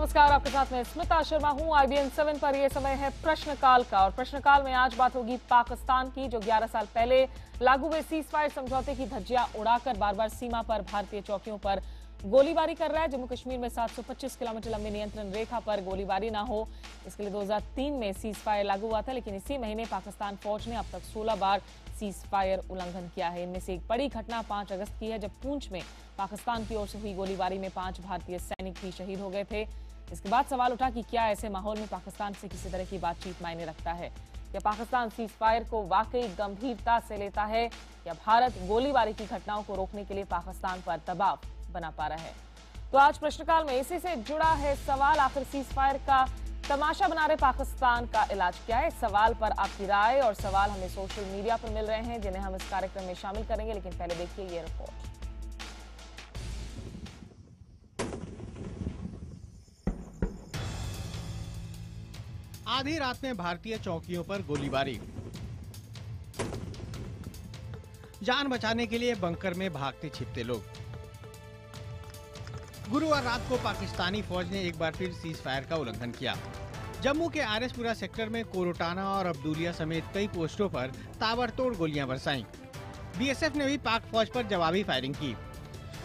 नमस्कार, आपके साथ मैं स्मिता शर्मा हूं। IBN 7 पर यह समय है प्रश्नकाल का और प्रश्नकाल में आज बात होगी पाकिस्तान की, जो 11 साल पहले लागू हुए सीज फायर समझौते की धज्जियां उड़ाकर बार बार सीमा पर भारतीय चौकियों पर गोलीबारी कर रहा है। जम्मू कश्मीर में 725 किलोमीटर लंबी नियंत्रण रेखा पर गोलीबारी ना हो, इसके लिए 2003 में सीज फायर लागू हुआ था, लेकिन इसी महीने पाकिस्तान फौज ने अब तक 16 बार सीज फायर उल्लंघन किया है। इनमें से एक बड़ी घटना 5 अगस्त की है, जब पूंछ में पाकिस्तान की ओर से हुई गोलीबारी में 5 भारतीय सैनिक भी शहीद हो गए थे। इसके बाद सवाल उठा कि क्या ऐसे माहौल में पाकिस्तान से किसी तरह की बातचीत मायने रखता है? क्या पाकिस्तान सीज फायर को वाकई गंभीरता से लेता है या भारत गोलीबारी की घटनाओं को रोकने के लिए पाकिस्तान पर दबाव बना पा रहा है? तो आज प्रश्नकाल में इसी से जुड़ा है सवाल, आखिर सीज फायर का तमाशा बना रहे पाकिस्तान का इलाज क्या है? इस सवाल पर आपकी राय और सवाल हमें सोशल मीडिया पर मिल रहे हैं, जिन्हें हम इस कार्यक्रम में शामिल करेंगे, लेकिन पहले देखिए ये रिपोर्ट। आधी रात में भारतीय चौकियों पर गोलीबारी। जान बचाने के लिए बंकर में भागते छिपते लोग। गुरुवार रात को पाकिस्तानी फौज ने एक बार फिर सीज फायर का उल्लंघन किया। जम्मू के आरएसपुरा सेक्टर में कोरोटाना और अब्दुलिया समेत कई पोस्टों पर ताबड़तोड़ गोलियां बरसाईं। बीएसएफ ने भी पाक फौज पर जवाबी फायरिंग की।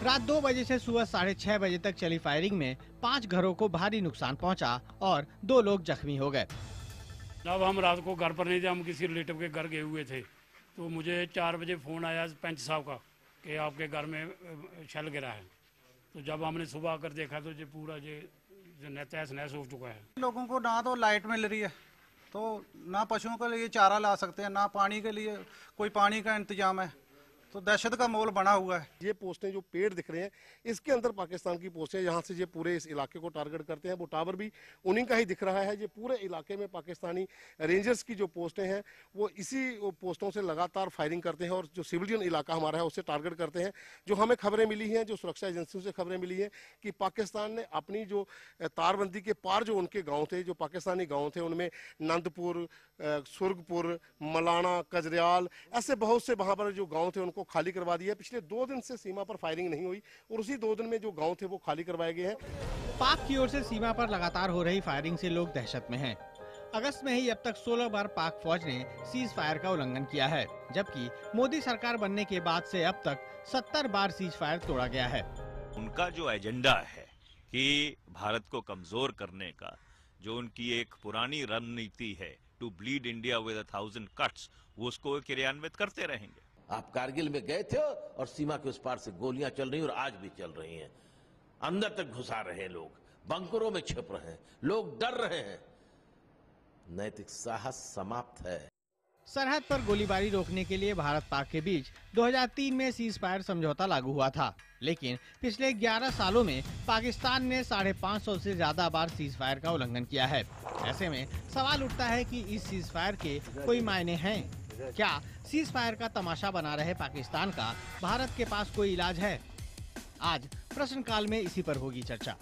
रात 2 बजे से सुबह 6:30 बजे तक चली फायरिंग में 5 घरों को भारी नुकसान पहुंचा और 2 लोग जख्मी हो गए। जब हम रात को घर पर नहीं थे, हम किसी रिलेटिव के घर गए हुए थे, तो मुझे 4 बजे फ़ोन आया पंच साहब का कि आपके घर में शैल गिरा है। तो जब हमने सुबह आकर देखा तो ये पूरा जो तहस नहस हो चुका है। लोगों को ना तो लाइट मिल रही है, तो ना पशुओं के लिए चारा ला सकते हैं, ना पानी के लिए कोई पानी का इंतजाम है, तो दहशत का माहौल बना हुआ है। ये पोस्टें जो पेड़ दिख रहे हैं, इसके अंदर पाकिस्तान की पोस्टें, यहाँ से ये पूरे इस इलाके को टारगेट करते हैं। वो टावर भी उन्हीं का ही दिख रहा है। ये पूरे इलाके में पाकिस्तानी रेंजर्स की जो पोस्टें हैं, वो इसी पोस्टों से लगातार फायरिंग करते हैं और जो सिविलियन इलाका हमारा है उससे टारगेट करते हैं। जो हमें खबरें मिली हैं, जो सुरक्षा एजेंसियों से खबरें मिली हैं कि पाकिस्तान ने अपनी जो तारबंदी के पार जो उनके गाँव थे, जो पाकिस्तानी गाँव थे, उनमें नंदपुर, सुर्गपुर, मलाना, कजरियाल, ऐसे बहुत से वहाँ पर जो गाँव थे उनको खाली करवा दिया। पिछले 2 दिन से सीमा पर फायरिंग नहीं हुई और उसी 2 दिन में जो गांव थे वो खाली करवाए गए हैं। पाक की ओर से सीमा पर लगातार हो रही फायरिंग से लोग दहशत में हैं। अगस्त में ही अब तक 16 बार पाक फौज ने सीज फायर का उल्लंघन किया है, जबकि मोदी सरकार बनने के बाद से अब तक 70 बार सीज फायर तोड़ा गया है। उनका जो एजेंडा है कि भारत को कमजोर करने का, जो उनकी एक पुरानी रणनीति है to bleed India with 1000 cuts, वो उसको क्रियान्वित करते रहेंगे। आप कारगिल में गए थे और सीमा के उस पार से गोलियां चल रही हैं और आज भी चल रही हैं। अंदर तक घुसा रहे हैं लोग, बंकरों में छिप रहे हैं, लोग डर रहे हैं। नैतिक साहस समाप्त है। सरहद पर गोलीबारी रोकने के लिए भारत पाक के बीच 2003 में सीज फायर समझौता लागू हुआ था, लेकिन पिछले 11 सालों में पाकिस्तान ने 550 से ज्यादा बार सीज फायर का उल्लंघन किया है। ऐसे में सवाल उठता है कि इस सीज फायर के कोई मायने हैं? क्या सीज फायर का तमाशा बना रहे पाकिस्तान का भारत के पास कोई इलाज है? आज प्रश्नकाल में इसी पर होगी चर्चा।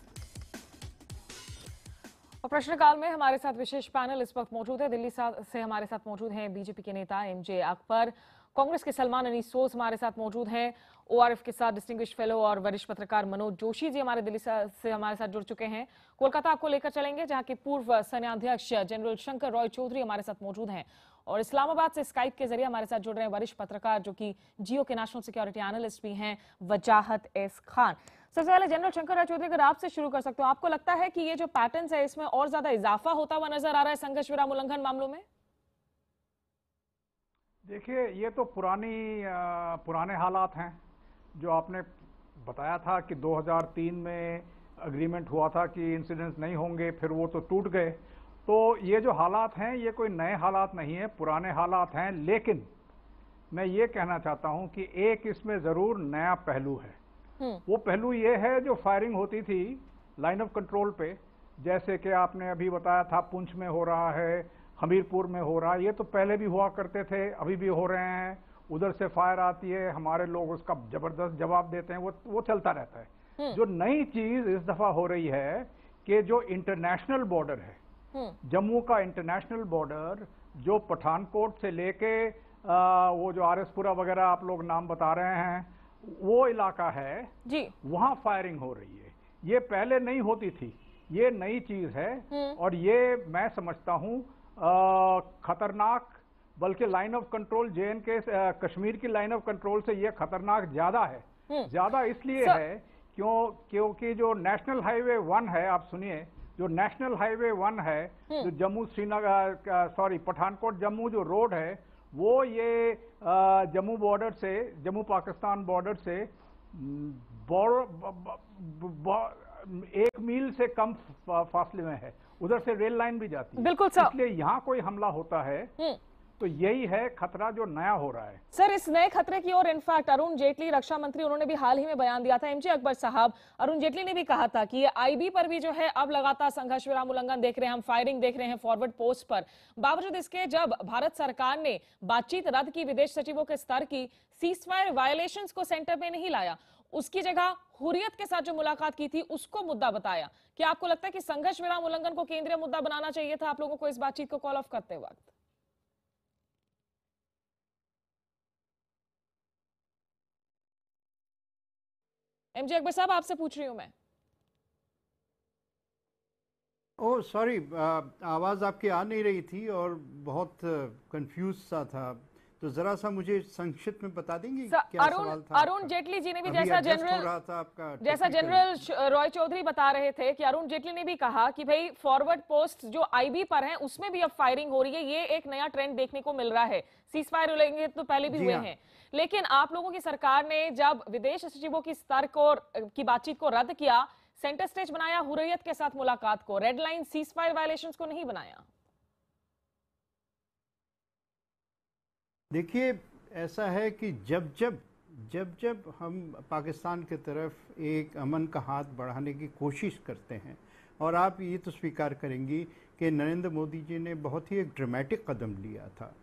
और प्रश्नकाल में हमारे साथ विशेष पैनल इस वक्त मौजूद है। दिल्ली से हमारे साथ मौजूद हैं बीजेपी के नेता MJ अकबर, कांग्रेस के सलमान अनीसोज हमारे साथ मौजूद हैं, ORF के साथ डिस्टिंग्विश्ड फेलो और वरिष्ठ पत्रकार मनोज जोशी जी हमारे दिल्ली से हमारे साथ जुड़ चुके हैं। कोलकाता आपको लेकर चलेंगे, जहां के पूर्व सेनाध्यक्ष जनरल शंकर रॉय चौधरी हमारे साथ मौजूद हैं, और इस्लामाबाद से स्काइप के जरिए हमारे साथ जुड़ रहे हैं वरिष्ठ पत्रकार, जो कि जियो के नेशनल सिक्योरिटी एनालिस्ट भी हैं, वजाहत एस खान। सबसे पहले जनरल शंकर रॉय चौधरी, अगर आपसे शुरू कर सकते हो, आपको लगता है कि ये जो पैटर्न है इसमें और ज्यादा इजाफा होता हुआ नजर आ रहा है संघर्ष विराम उल्लंघन मामलों में? देखिए, ये तो पुराने हालात हैं। जो आपने बताया था कि 2003 में अग्रीमेंट हुआ था कि इंसिडेंट्स नहीं होंगे, फिर वो तो टूट गए। तो ये जो हालात हैं, ये कोई नए हालात नहीं है, पुराने हालात हैं। लेकिन मैं ये कहना चाहता हूं कि एक इसमें जरूर नया पहलू है। वो पहलू ये है, जो फायरिंग होती थी लाइन ऑफ कंट्रोल पे, जैसे कि आपने अभी बताया था पुंछ में हो रहा है, हमीरपुर में हो रहा है, ये तो पहले भी हुआ करते थे, अभी भी हो रहे हैं। उधर से फायर आती है, हमारे लोग उसका जबरदस्त जवाब देते हैं, वो चलता रहता है। जो नई चीज इस दफा हो रही है कि जो इंटरनेशनल बॉर्डर है, जम्मू का इंटरनेशनल बॉर्डर, जो पठानकोट से लेके वो जो आरएसपुरा वगैरह आप लोग नाम बता रहे हैं, वो इलाका है जी, वहां फायरिंग हो रही है। ये पहले नहीं होती थी। ये नई चीज है और ये मैं समझता हूं खतरनाक, बल्कि line of control JNK Kashmir की लाइन ऑफ कंट्रोल से ये खतरनाक ज्यादा है। ज्यादा इसलिए है क्योंकि जो नेशनल हाईवे 1 है, आप सुनिए, जो नेशनल हाईवे 1 है, जो जम्मू श्रीनगर पठानकोट जम्मू जो रोड है, वो ये जम्मू बॉर्डर से, जम्मू पाकिस्तान बॉर्डर से 1 मील से कम फासले में है। उधर से रेल लाइन भी जाती है। बिल्कुल सर। इसलिए यहाँ कोई हमला होता है तो यही है खतरा जो नया हो रहा है। सर, इस नए खतरे की ओर इनफैक्ट अरुण जेटली रक्षा मंत्री, उन्होंने भी हाल ही में बयान दिया था। MJ अकबर साहब, अरुण जेटली ने भी कहा था कि ये IB पर भी जो है अब लगातार संघर्ष विराम उल्लंघन देख रहे हैं, हम फायरिंग देख रहे हैं फॉरवर्ड पोस्ट पर। बावजूद इसके जब भारत सरकार ने बातचीत रद्द की, विदेश सचिवों के स्तर की, सीजफायर वायलेशंस को सेंटर में नहीं लाया, उसकी जगह हुर्रियत के साथ जो मुलाकात की थी उसको मुद्दा बताया, क्या आपको लगता है कि संघर्ष विराम उल्लंघन को केंद्रीय मुद्दा बनाना चाहिए था आप लोगों को इस बातचीत को कॉल ऑफ करते वक्त? MJ अकबर साहब, आपसे पूछ रही हूं मैं। ओह सॉरी, आवाज़ आपकी आ नहीं रही थी और बहुत कंफ्यूज सा था, तो जरा सा मुझे संक्षिप्त में बता देंगे क्या सवाल था? अरुण जेटली जी ने भी जैसा जनरल रॉय चौधरी बता रहे थे कि अरुण जेटली ने भी कहा कि भाई फॉरवर्ड पोस्ट जो IB पर हैं उसमें भी अब फायरिंग हो रही है, ये एक नया ट्रेंड देखने को मिल रहा है। सीज फायर उल्लंघन तो पहले भी हुए हैं, लेकिन आप लोगों की सरकार ने जब विदेश सचिवों की स्तर की बातचीत को रद्द किया, सेंटर स्टेज बनाया हुर्रियत के साथ मुलाकात को, red line cease fire violations को नहीं बनाया। देखिए, ऐसा है कि जब जब हम पाकिस्तान की तरफ एक अमन का हाथ बढ़ाने की कोशिश करते हैं, और आप ये तो स्वीकार करेंगी कि नरेंद्र मोदी जी ने बहुत ही एक ड्रामेटिक कदम लिया था।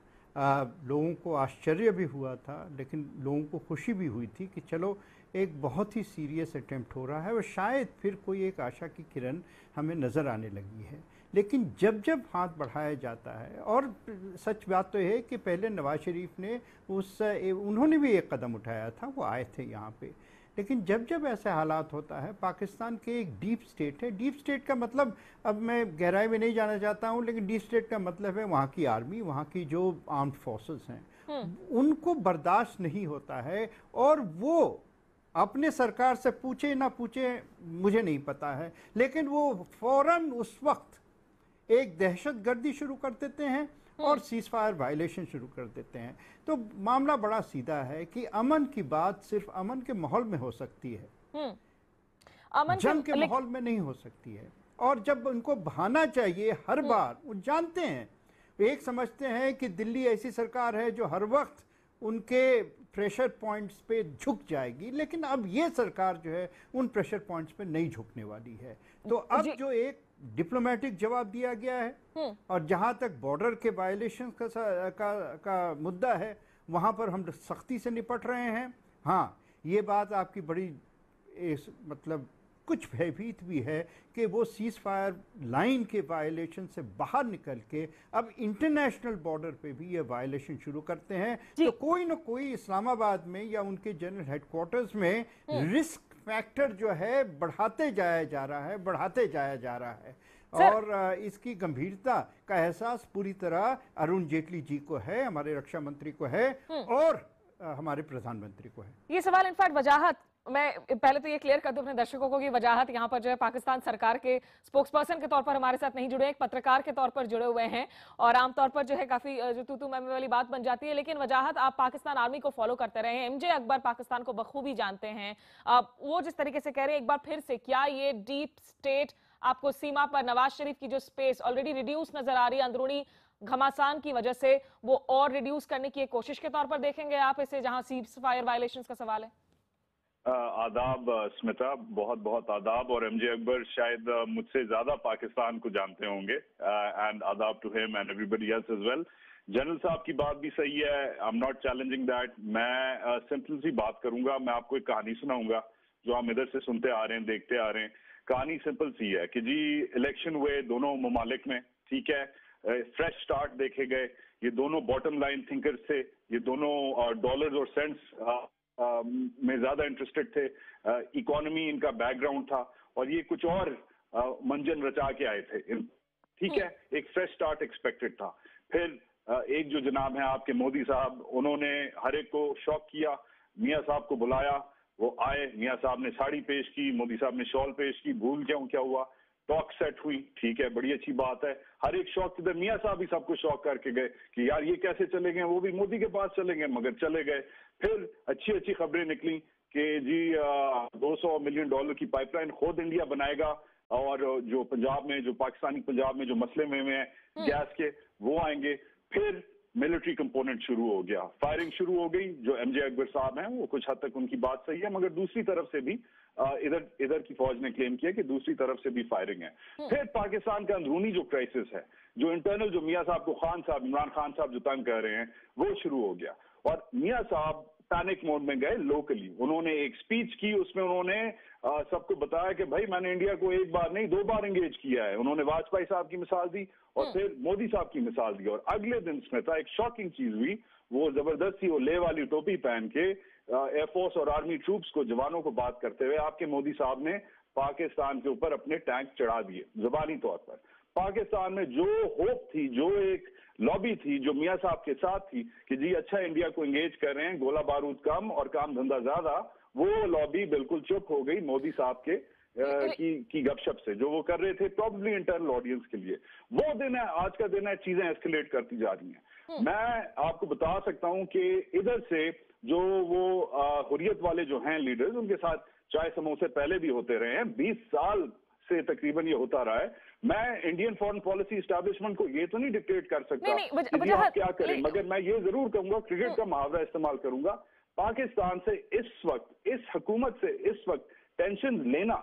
लोगों को आश्चर्य भी हुआ था, लेकिन लोगों को खुशी भी हुई थी कि चलो एक बहुत ही सीरियस अटेम्प्ट हो रहा है और शायद फिर कोई एक आशा की किरण हमें नज़र आने लगी है। लेकिन जब हाथ बढ़ाया जाता है, और सच बात तो है कि पहले नवाज शरीफ ने उन्होंने भी एक कदम उठाया था, वो आए थे यहाँ पे, लेकिन जब ऐसे हालात होता है, पाकिस्तान के एक डीप स्टेट है। डीप स्टेट का मतलब, अब मैं गहराई में नहीं जाना चाहता हूँ, लेकिन डीप स्टेट का मतलब है वहाँ की आर्मी, वहाँ की जो आर्म्ड फोर्सेस हैं, उनको बर्दाश्त नहीं होता है, और वो अपने सरकार से पूछे ना पूछे मुझे नहीं पता है, लेकिन वो फौरन उस वक्त एक दहशतगर्दी शुरू कर देते हैं और सीज फायर वायलेशन शुरू कर देते हैं। तो मामला बड़ा सीधा है कि अमन की बात सिर्फ अमन के माहौल में हो सकती है, जंग के माहौल में नहीं हो सकती है। और जब उनको बहाना चाहिए हर बार, वो जानते हैं, एक समझते हैं कि दिल्ली ऐसी सरकार है जो हर वक्त उनके प्रेशर पॉइंट्स पे झुक जाएगी, लेकिन अब ये सरकार जो है उन प्रेशर पॉइंट्स पे नहीं झुकने वाली है। तो अब जो एक डिप्लोमेटिक जवाब दिया गया है, और जहां तक बॉर्डर के वायलेशन का मुद्दा है, वहां पर हम सख्ती से निपट रहे हैं। हाँ, ये बात आपकी बड़ी मतलब कुछ भयभीत भी है कि वो सीज फायर लाइन के वायलेशन से बाहर निकल के अब इंटरनेशनल बॉर्डर पे भी ये वायलेशन शुरू करते हैं। तो कोई ना कोई इस्लामाबाद में या उनके जनरल हेडक्वार्टर्स में रिस्क फैक्टर जो है बढ़ाते जाया जा रहा है, और इसकी गंभीरता का एहसास पूरी तरह अरुण जेटली जी को है, हमारे रक्षा मंत्री को है, और हमारे प्रधानमंत्री को है। ये सवाल इनफैक्ट वजाहत, मैं पहले तो ये क्लियर कर दूं अपने दर्शकों को कि वजाहत यहाँ पर जो है पाकिस्तान सरकार के स्पोक्सपर्सन के तौर पर हमारे साथ नहीं जुड़े, एक पत्रकार के तौर पर जुड़े हुए हैं, और आमतौर पर जो है काफी जो तू मैं वाली बात बन जाती है। लेकिन वजाहत, आप पाकिस्तान आर्मी को फॉलो करते रहे हैं, MJ अकबर पाकिस्तान को बखूबी जानते हैं, वो जिस तरीके से कह रहे हैं, एक बार फिर से क्या ये डीप स्टेट आपको सीमा पर नवाज शरीफ की जो स्पेस ऑलरेडी रिड्यूस नजर आ रही है अंदरूनी घमासान की वजह से, वो और रिड्यूस करने की एक कोशिश के तौर पर देखेंगे आप इसे, जहां सीज फायर वायलेशंस का सवाल है? आदाब स्मिता, बहुत बहुत आदाब, और MJ अकबर शायद मुझसे ज्यादा पाकिस्तान को जानते होंगे, एंड आदाब to him and everybody else as well. General साहब की बात भी सही है, I am not challenging that. मैं सिंपल सी बात करूंगा, मैं आपको एक कहानी सुनाऊंगा जो हम इधर से सुनते आ रहे हैं, देखते आ रहे हैं। कहानी सिंपल सी है कि जी इलेक्शन हुए दोनों ममालिक में, ठीक है, फ्रेश स्टार्ट देखे गए, ये दोनों बॉटम लाइन थिंकर्स थे, ये दोनों डॉलर्स और सेंट्स में ज्यादा इंटरेस्टेड थे, इकोनॉमी इनका बैकग्राउंड था, और ये कुछ और मंजन रचा के आए थे। ठीक है, एक फ्रेश स्टार्ट एक्सपेक्टेड था। फिर एक जो जनाब है आपके मोदी साहब, उन्होंने हर एक को शॉक किया। मियाँ साहब को बुलाया, वो आए, मियाँ साहब ने साड़ी पेश की, मोदी साहब ने शॉल पेश की। भूल जाऊं क्या हुआ, टॉक सेट हुई। ठीक है, बड़ी अच्छी बात है। हर एक शौक किधर, मियाँ साहब भी सबको शौक करके गए कि यार ये कैसे चले गए, वो भी मोदी के पास चले गए, मगर चले गए। फिर अच्छी अच्छी खबरें निकली कि जी $200 मिलियन की पाइपलाइन खुद इंडिया बनाएगा, और जो पंजाब में, जो पाकिस्तानी पंजाब में जो मसले में हैं गैस के, वो आएंगे। फिर मिलिट्री कंपोनेंट शुरू हो गया, फायरिंग शुरू हो गई। जो एमजे अकबर साहब हैं, वो कुछ हद तक उनकी बात सही है, मगर दूसरी तरफ से भी इधर की फौज ने क्लेम किया कि दूसरी तरफ से भी फायरिंग है। फिर पाकिस्तान का अंदरूनी जो क्राइसिस है, जो इंटरनल, जो मियाँ साहब को खान साहब, इमरान खान साहब जो तंग कर रहे हैं, वो शुरू हो गया। और मियाँ साहब पैनिक मोड में गए लोकली। उन्होंने एक स्पीच की, उसमें उन्होंने सबको बताया कि भाई मैंने इंडिया को एक बार नहीं 2 बार एंगेज किया है। उन्होंने वाजपेयी साहब की मिसाल दी और फिर मोदी साहब की मिसाल दी। और अगले दिन स्मिता एक शॉकिंग चीज हुई, वो जबरदस्ती वो ले वाली टोपी पहन के एयरफोर्स और आर्मी ट्रूप्स को, जवानों को बात करते हुए आपके मोदी साहब ने पाकिस्तान के ऊपर अपने टैंक चढ़ा दिए जुबानी तौर पर। पाकिस्तान में जो होप थी, जो एक लॉबी थी जो मियाँ साहब के साथ थी कि जी अच्छा इंडिया को एंगेज कर रहे हैं, गोला बारूद कम और काम धंधा ज्यादा, वो लॉबी बिल्कुल चुप हो गई मोदी साहब के की गपशप से, जो वो कर रहे थे प्रॉब्ली इंटरनल ऑडियंस के लिए। वो दिन है, आज का दिन है, चीजें एस्केलेट करती जा रही हैं। मैं आपको बता सकता हूं कि इधर से जो वो हुर्रियत वाले जो हैं लीडर्स, उनके साथ चाय समोसे पहले भी होते रहे हैं, 20 साल से तकरीबन ये होता रहा है। मैं इंडियन फॉरेन पॉलिसी एस्टैब्लिशमेंट को ये तो नहीं डिक्टेट कर सकता कि जी आप क्या करें, मगर मैं ये जरूर कहूंगा, क्रिकेट का मुहावरा इस्तेमाल करूंगा, पाकिस्तान से इस वक्त, इस हुकूमत से इस वक्त टेंशन लेना,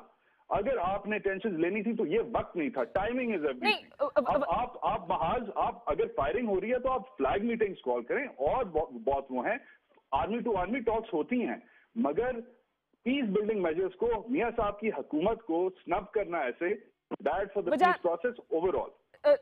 अगर आपने टेंशन लेनी थी तो ये वक्त नहीं था। Timing is everything. आप महाज, आप अगर फायरिंग हो रही है तो आप फ्लैग मीटिंग्स कॉल करें, और बहुत वो हैं, आर्मी टू आर्मी टॉक्स होती हैं, मगर पीस बिल्डिंग मेजर्स को, मियाँ साहब की हुकूमत को स्नब करना ऐसे bad for the peace process overall.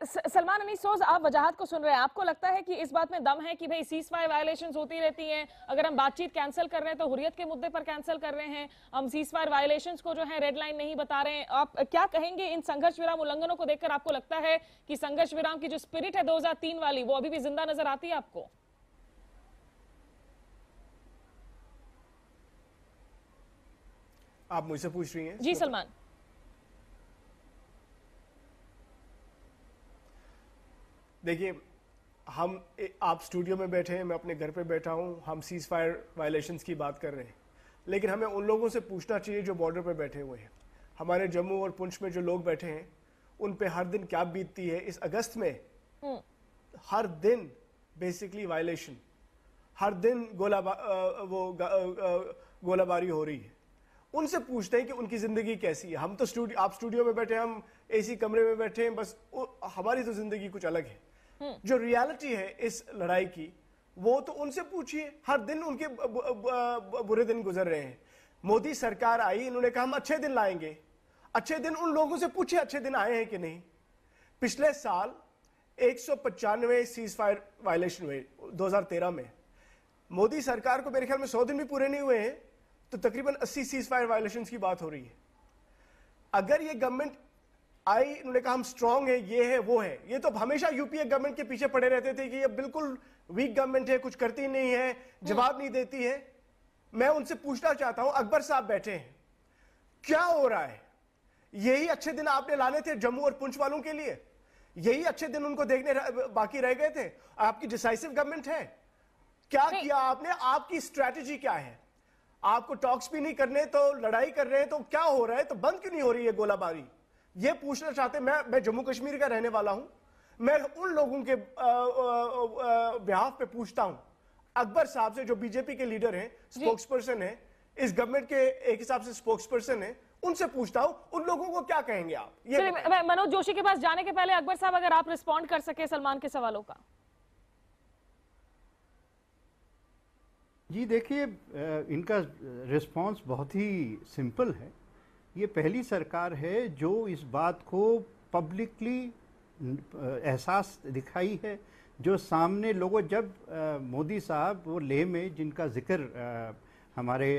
Salman Anees Soz, आप वजाहत को सुन रहे हैं, आपको लगता है कि इस बात में दम है कि भाई सीज़फायर वायलेशंस होती रहती हैं, अगर हम बातचीत कैंसिल कर रहे हैं तो हुर्रियत के मुद्दे पर कैंसिल कर रहे हैं, हम सीज़फायर वायलेशंस को जो है रेड लाइन नहीं बता रहे हैं, आप क्या कहेंगे इन संघर्ष विराम उल्लंघनों को देखकर? आपको लगता है कि संघर्ष विराम की जो स्पिरिट है 2003 वाली, वो अभी भी जिंदा नजर आती है आपको? आप मुझसे पूछ रही हैं? जी सलमान। देखिए, आप स्टूडियो में बैठे हैं, मैं अपने घर पे बैठा हूं, हम सीज फायर वायलेशंस की बात कर रहे हैं, लेकिन हमें उन लोगों से पूछना चाहिए जो बॉर्डर पे बैठे हुए हैं। हमारे जम्मू और पुंछ में जो लोग बैठे हैं, उन पे हर दिन क्या बीतती है। इस अगस्त में हर दिन बेसिकली वायलेशन, हर दिन गोलाबारी हो रही है। उनसे पूछते हैं कि उनकी जिंदगी कैसी है। हम तो आप स्टूडियो में बैठे हैं, हम एसी कमरे में बैठे हैं, बस हमारी तो जिंदगी कुछ अलग है। जो रियलिटी है इस लड़ाई की, वो तो उनसे पूछिए। हर दिन उनके बुरे दिन गुजर रहे हैं। मोदी सरकार आई, इन्होंने कहा हम अच्छे दिन लाएंगे। अच्छे दिन उन लोगों से पूछिए अच्छे दिन आए हैं कि नहीं। पिछले साल 195 सीज फायर वायलेशन हुए 2013 में। मोदी सरकार को मेरे ख्याल में 100 दिन भी पूरे नहीं हुए हैं, तो तकरीबन 80 सीज फायर वायलेशंस की बात हो रही है। अगर ये गवर्नमेंट आई, इन्होंने कहा हम स्ट्रांग है, ये है वो है, ये तो हमेशा यूपीए गवर्नमेंट के पीछे पड़े रहते थे कि ये बिल्कुल वीक गवर्नमेंट है, कुछ करती नहीं है, जवाब नहीं देती है। मैं उनसे पूछना चाहता हूं, अकबर साहब बैठे हैं, क्या हो रहा है? यही अच्छे दिन आपने लाने थे जम्मू और पुंछ वालों के लिए? यही अच्छे दिन उनको देखने बाकी रह गए थे? आपकी डिसाइसिव गवर्नमेंट है, क्या किया आपने? आपकी स्ट्रैटेजी क्या है? आपको टॉक्स भी नहीं करने तो लड़ाई कर रहे हैं, तो क्या हो रहा है? तो बंद क्यों नहीं हो रही है गोलाबारी? ये पूछना चाहते। मैं जम्मू कश्मीर का रहने वाला हूं, मैं उन लोगों के बिहाफ पे पूछता हूं, अकबर साहब से जो बीजेपी के लीडर हैं, स्पोक्स पर्सन है, इस गवर्नमेंट के एक हिसाब से स्पोक्स पर्सन है, उनसे पूछता हूं उन लोगों को क्या कहेंगे आप? ये मैं मनोज जोशी के पास जाने के पहले अकबर साहब अगर आप रिस्पॉन्ड कर सके सलमान के सवालों का। जी देखिए, इनका रिस्पांस बहुत ही सिंपल है। ये पहली सरकार है जो इस बात को पब्लिकली एहसास दिखाई है, जो सामने लोगों, जब मोदी साहब वो लेह में, जिनका जिक्र हमारे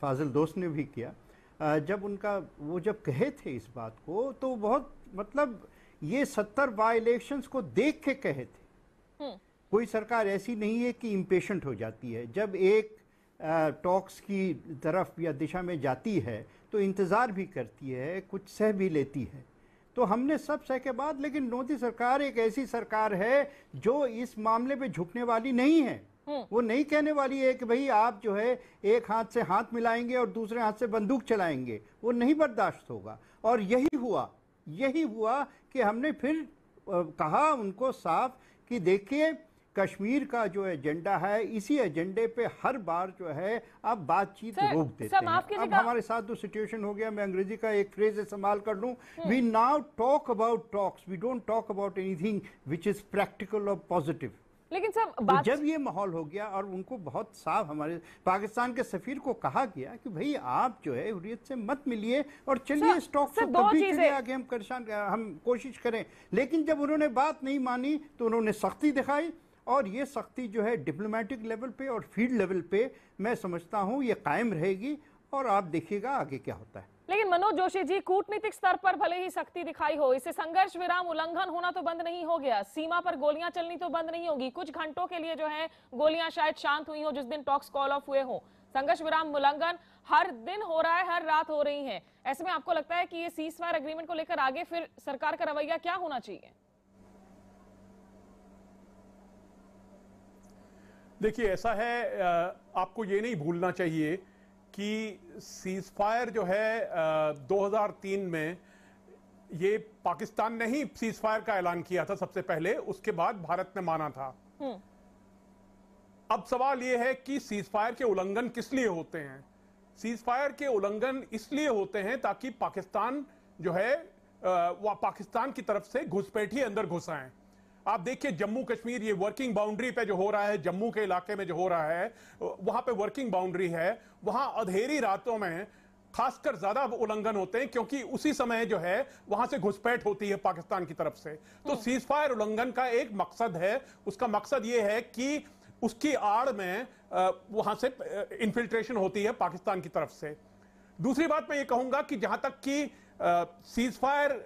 फाजिल दोस्त ने भी किया, जब वो जब कहे थे इस बात को, तो बहुत मतलब ये 70 वायलेशंस को देख के कहे थे। कोई सरकार ऐसी नहीं है कि इम्पेशेंट हो जाती है। जब एक टॉक्स की तरफ या दिशा में जाती है तो इंतज़ार भी करती है, कुछ सह भी लेती है। तो हमने सब सह के बाद, लेकिन मोदी सरकार एक ऐसी सरकार है जो इस मामले पे झुकने वाली नहीं है। वो नहीं कहने वाली है कि भाई आप जो है एक हाथ से हाथ मिलाएंगे और दूसरे हाथ से बंदूक चलाएंगे, वो नहीं बर्दाश्त होगा। और यही हुआ कि हमने फिर कहा उनको साफ कि देखिए कश्मीर का जो एजेंडा है, इसी एजेंडे पे हर बार जो है आप बातचीत रोक देते हैं। अब हमारे साथ जो सिचुएशन हो गया, मैं अंग्रेजी का एक फ्रेज इस्तेमाल कर लूं, we now talk about talks, we don't talk about anything which is practical और पॉजिटिव। लेकिन सर तो जब ये माहौल हो गया और उनको बहुत साफ हमारे पाकिस्तान के सफीर को कहा गया कि भाई आप जो है हुर्रियत से मत मिलिए और चलिए स्टॉक से तभी के लिए आगे हम कोशिश करें। लेकिन जब उन्होंने बात नहीं मानी तो उन्होंने सख्ती दिखाई, और ये सख्ती जो है डिप्लोमेटिक लेवल पे और फील्ड लेवल पे मैं समझता हूँ ये कायम रहेगी, और आप देखिएगा आगे क्या होता है। लेकिन मनोज जोशी जी, कूटनीतिक स्तर पर भले ही सख्ती दिखाई हो, इससे संघर्ष विराम उल्लंघन होना तो बंद नहीं हो गया, सीमा पर गोलियां चलनी तो बंद नहीं होगी। कुछ घंटों के लिए जो है गोलियां शायद शांत हुई हो जिस दिन टॉक्स कॉल ऑफ हुए हो। संघर्ष विराम उल्लंघन हर दिन हो रहा है, हर रात हो रही है। ऐसे में आपको लगता है कि ये सीज फायर एग्रीमेंट को लेकर आगे फिर सरकार का रवैया क्या होना चाहिए? देखिए ऐसा है, आपको ये नहीं भूलना चाहिए कि सीज फायर जो है 2003 में ये पाकिस्तान ने ही सीज फायर का ऐलान किया था सबसे पहले, उसके बाद भारत ने माना था। अब सवाल ये है कि सीज फायर के उल्लंघन किस लिए होते हैं? सीज फायर के उल्लंघन इसलिए होते हैं ताकि पाकिस्तान जो है वह पाकिस्तान की तरफ से घुसपैठिए अंदर घुस आए। आप देखिए जम्मू कश्मीर, ये वर्किंग बाउंड्री पे जो हो रहा है, जम्मू के इलाके में जो हो रहा है, वहां पे वर्किंग बाउंड्री है, वहां अधेरी रातों में खासकर ज्यादा उल्लंघन होते हैं क्योंकि उसी समय जो है वहां से घुसपैठ होती है पाकिस्तान की तरफ से। तो सीज फायर उल्लंघन का एक मकसद है, उसका मकसद ये है कि उसकी आड़ में वहां से इन्फिल्ट्रेशन होती है पाकिस्तान की तरफ से। दूसरी बात मैं ये कहूंगा कि जहां तक कि सीज फायर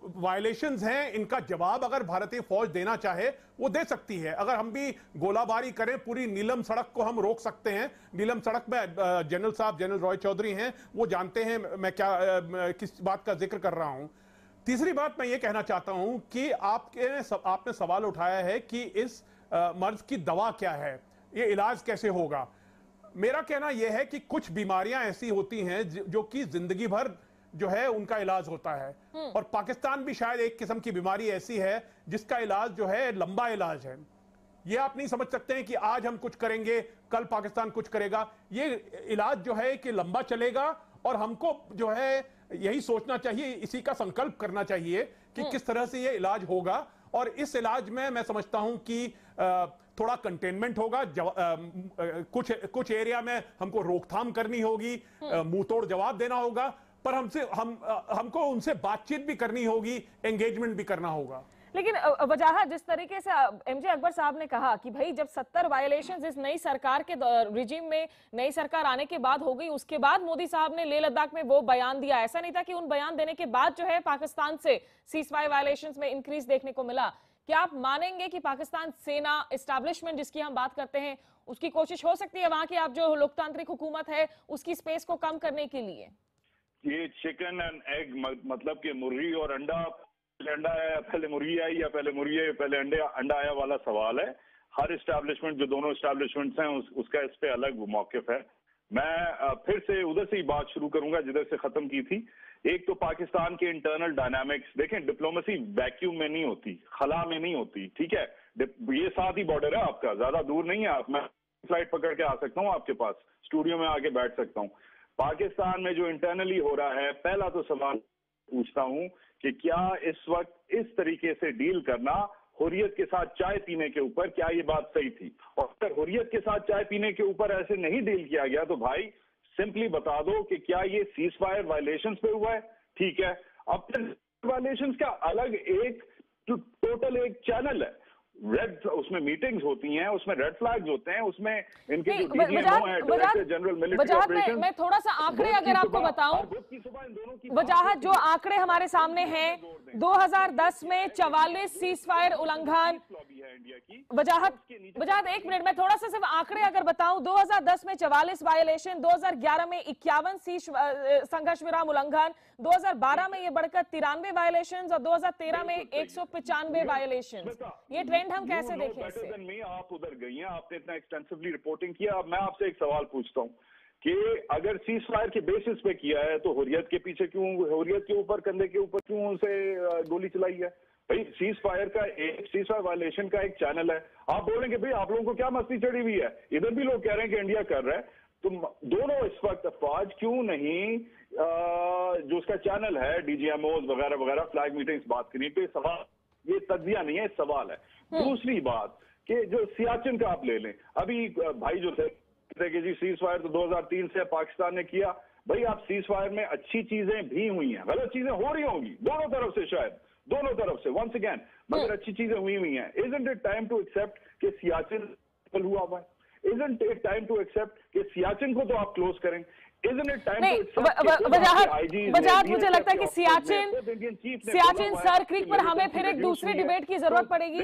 वायलेशंस हैं, इनका जवाब अगर भारतीय फौज देना चाहे वो दे सकती है। अगर हम भी गोलाबारी करें, पूरी नीलम सड़क को हम रोक सकते हैं। नीलम सड़क में जनरल साहब, जनरल रॉय चौधरी हैं, वो जानते हैं मैं किस बात का जिक्र कर रहा हूं। तीसरी बात मैं ये कहना चाहता हूं कि आपने सवाल उठाया है कि इस मर्ज की दवा क्या है, ये इलाज कैसे होगा। मेरा कहना यह है कि कुछ बीमारियां ऐसी होती हैं जो कि जिंदगी भर जो है उनका इलाज होता है, और पाकिस्तान भी शायद एक किस्म की बीमारी ऐसी है जिसका इलाज जो है लंबा इलाज है। ये आप नहीं समझ सकते हैं कि आज हम कुछ करेंगे कल पाकिस्तान कुछ करेगा। ये इलाज जो है कि लंबा चलेगा, और हमको जो है यही सोचना चाहिए, इसी का संकल्प करना चाहिए कि किस तरह से ये इलाज होगा। और इस इलाज में मैं समझता हूं कि थोड़ा कंटेनमेंट होगा, कुछ एरिया में हमको रोकथाम करनी होगी, मुंह तोड़ जवाब देना होगा, पर हमको उनसे बातचीत भी करनी होगी, एंगेजमेंट भी करना होगा। लेकिन वजाहत जिस तरीके से एमजे अकबर साहब ने कहा कि भाई जब 70 वायलेशंस इस नई सरकार के रिजीम में, नई सरकार आने के बाद हो गई, उसके बाद मोदी साहब ने लेह लद्दाख में वो बयान दिया। ऐसा नहीं था कि उन बयान देने के बाद जो है पाकिस्तान से सीज़फायर वायलेशंस में इंक्रीज देखने को मिला। क्या आप मानेंगे कि पाकिस्तान सेना एस्टैब्लिशमेंट जिसकी हम बात करते हैं, उसकी कोशिश हो सकती है वहां की आप जो लोकतांत्रिक हुकूमत है उसकी स्पेस को कम करने के लिए? ये चिकन एंड एग मतलब कि मुर्गी और अंडा, पहले अंडा आया पहले मुर्गी आई, या पहले मुर्गी आई पहले अंडा आया वाला सवाल है। हर एस्टैब्लिशमेंट, जो दोनों एस्टैब्लिशमेंट्स हैं, उसका इस पे अलग मौकिफ है। मैं फिर से उधर से ही बात शुरू करूंगा जिधर से खत्म की थी। एक तो पाकिस्तान के इंटरनल डायनामिक्स देखें। डिप्लोमेसी वैक्यूम में नहीं होती, खला में नहीं होती, ठीक है। ये साथ ही बॉर्डर है आपका, ज्यादा दूर नहीं है। आप, मैं फ्लाइट पकड़ के आ सकता हूँ आपके पास, स्टूडियो में आके बैठ सकता हूँ। पाकिस्तान में जो इंटरनली हो रहा है, पहला तो सवाल पूछता हूं कि क्या इस वक्त इस तरीके से डील करना हुर्रियत के साथ चाय पीने के ऊपर, क्या ये बात सही थी? और अगर हुर्रियत के साथ चाय पीने के ऊपर ऐसे नहीं डील किया गया तो भाई सिंपली बता दो कि क्या ये सीज फायर वायलेशंस पे हुआ है, ठीक है। अब वायलेशंस का अलग एक टोटल एक चैनल है, रेड उसमें मीटिंग्स होती हैं, उसमें रेड फ्लैग्स होते हैं, उसमें इनके जो वजाहत DGMO है, डायरेक्टर जनरल मिलिट्री ऑपरेशंस, मैं थोड़ा सा आंकड़े अगर आपको बताऊं, वजाहत जो आंकड़े हमारे सामने हैं, 2010 में 44 सीज फायर उल्लंघन। वजाहत 1 मिनट, मैं थोड़ा सा सिर्फ आंकड़े अगर बताऊं, 2010 में 44 वायलेशन, 2011 में 51 सीज संघर्ष विराम उल्लंघन, 2012 में ये बढ़कर 93 वायलेशन और 2013 में 195 वायलेशन। ये ट्रेंड हम कैसे देखें इसे? आप उधर गई हैं, आपने इतना एक्सटेंसिवली रिपोर्टिंग किया। अब मैं आपसे एक सवाल पूछता हूँ कि अगर सीज फायर के बेसिस पे किया है तो हुर्रियत के पीछे क्यों, हुर्रियत के ऊपर, कंधे के ऊपर क्यों उनसे गोली चलाई है? भाई सीज फायर वायलेशन का एक चैनल है। आप बोलेंगे भाई आप लोगों को क्या मस्ती चढ़ी हुई है, इधर भी लोग कह रहे हैं कि इंडिया कर रहा है, तो दोनों इस वक्त अफवाज क्यों नहीं जो उसका चैनल है DGMOs वगैरह वगैरह फ्लैग मीटिंग्स बात करनी? तो ये सवाल, ये तज्जिया नहीं है, सवाल है। दूसरी बात कि जो सियाचिन का आप ले लें, अभी भाई जो थे कि जी सीज फायर तो 2003 से पाकिस्तान ने किया। भाई आप सीज फायर में अच्छी चीजें भी हुई हैं, गलत चीजें हो रही होंगी दोनों तरफ से, शायद दोनों तरफ से, वंस अगेन, मगर अच्छी चीजें हुई हैं। Isn't it time to accept कि सियाचिन हुआ हुआ है? Isn't it time to accept कि सियाचिन को तो आप क्लोज करें? वजाहत मुझे लगता है कि सियाचिन सर क्रीक पर हमें फिर एक दूसरी डिबेट की जरूरत पड़ेगी।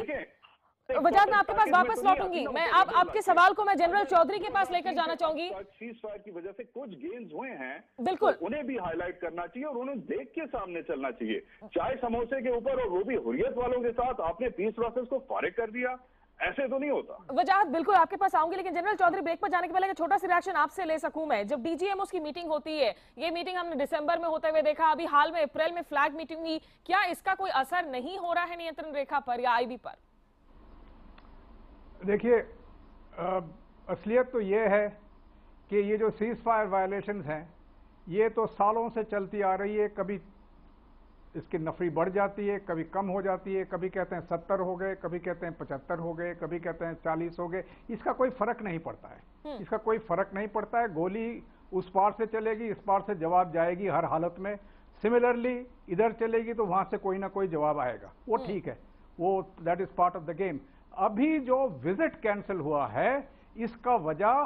वजाहत, मैं आपके पास वापस लौटूंगी। मैं आपके सवाल को मैं जनरल चौधरी के पास लेकर जाना चाहूंगी। सीज फायर की वजह से कुछ गेन्स हुए हैं, बिल्कुल, तो उन्हें भी हाईलाइट करना चाहिए और उन्हें देख के सामने चलना चाहिए। चाय समोसे के ऊपर, और वो भी हुर्रियत वालों के साथ आपने पीस प्रोसेस को फारिग कर दिया, ऐसे तो नहीं होता। वजाहत बिल्कुल आपके पास आऊंगी, लेकिन जनरल चौधरी ब्रेक पर जाने के पहले छोटा सा रिएक्शन आपसे ले सकूं मैं। जब DGMOs की मीटिंग होती है, ये मीटिंग हमने दिसंबर में होते हुए देखा, अभी हाल में अप्रैल में फ्लैग मीटिंग हुई, क्या इसका कोई असर नहीं हो रहा है नियंत्रण रेखा पर या IB पर? देखिए, असलियत तो ये है कि ये जो सीज फायर वायलेशंस हैं, ये तो सालों से चलती आ रही है। कभी इसकी नफरी बढ़ जाती है, कभी कम हो जाती है, कभी कहते हैं 70 हो गए, कभी कहते हैं 75 हो गए, कभी कहते हैं 40 हो गए। इसका कोई फर्क नहीं पड़ता है, इसका कोई फर्क नहीं पड़ता है। गोली उस पार से चलेगी, इस पार से जवाब जाएगी हर हालत में। सिमिलरली इधर चलेगी तो वहां से कोई ना कोई जवाब आएगा, वो ठीक है, वो that is part of the game. अभी जो विजिट कैंसिल हुआ है, इसका वजह